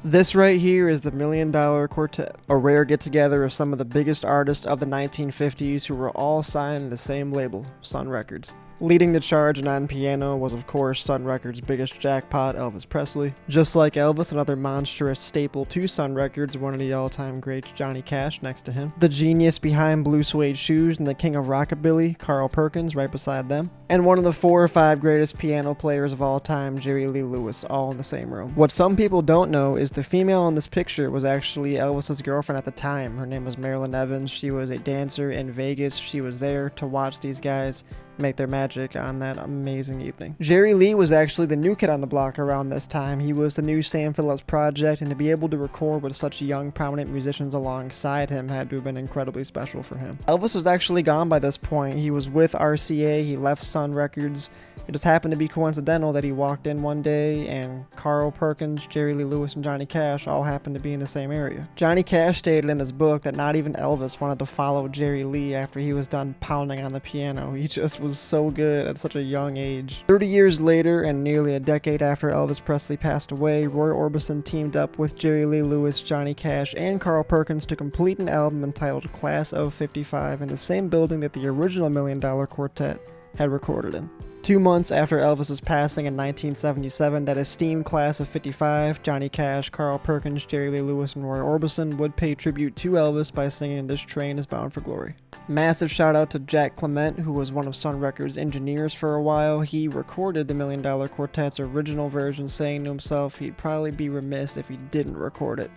This right here is the $1 Million Quartet, a rare get-together of some of the biggest artists of the 1950s who were all signed to the same label, Sun Records. Leading the charge on piano was of course Sun Records' biggest jackpot, Elvis Presley. Just like Elvis, another monstrous staple to Sun Records, one of the all-time greats, Johnny Cash, next to him. The genius behind Blue Suede Shoes and the king of rockabilly, Carl Perkins, right beside them. And one of the 4 or 5 greatest piano players of all time, Jerry Lee Lewis, all in the same room. What some people don't know is the female in this picture was actually Elvis's girlfriend at the time. Her name was Marilyn Evans. She was a dancer in Vegas. She was there to watch these guys make their magic on that amazing evening. Jerry Lee was actually the new kid on the block around this time. He was the new Sam Phillips project, and to be able to record with such young, prominent musicians alongside him had to have been incredibly special for him. Elvis was actually gone by this point. He was with RCA, he left Sun Records. It just happened to be coincidental that he walked in one day and Carl Perkins, Jerry Lee Lewis, and Johnny Cash all happened to be in the same area. Johnny Cash stated in his book that not even Elvis wanted to follow Jerry Lee after he was done pounding on the piano. He just was so good at such a young age. 30 years later, and nearly a decade after Elvis Presley passed away, Roy Orbison teamed up with Jerry Lee Lewis, Johnny Cash, and Carl Perkins to complete an album entitled Class of 55 in the same building that the original $1 Million Quartet had recorded in. 2 months after Elvis's passing in 1977, that esteemed class of 55, Johnny Cash, Carl Perkins, Jerry Lee Lewis, and Roy Orbison would pay tribute to Elvis by singing This Train is Bound for Glory. Massive shout out to Jack Clement, who was one of Sun Records' engineers for a while. He recorded the $1 Million Quartet's original version, saying to himself he'd probably be remiss if he didn't record it.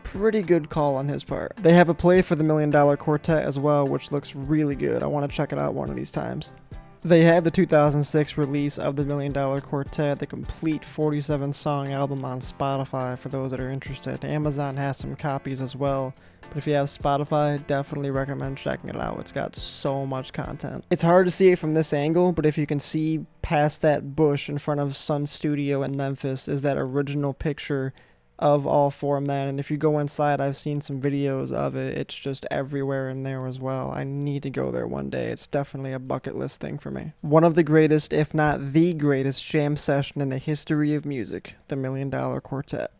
Pretty good call on his part. They have a play for the $1 Million Quartet as well, which looks really good. I want to check it out one of these times. They had the 2006 release of the $1 Million Quartet, the complete 47-song album on Spotify for those that are interested. Amazon has some copies as well, but if you have Spotify, definitely recommend checking it out. It's got so much content. It's hard to see it from this angle, but if you can see past that bush in front of Sun Studio in Memphis is that original picture of all 4 men, and if you go inside, I've seen some videos of it. It's just everywhere in there as well. I need to go there one day. It's definitely a bucket list thing for me. One of the greatest, if not the greatest, jam session in the history of music, the $1 Million Quartet.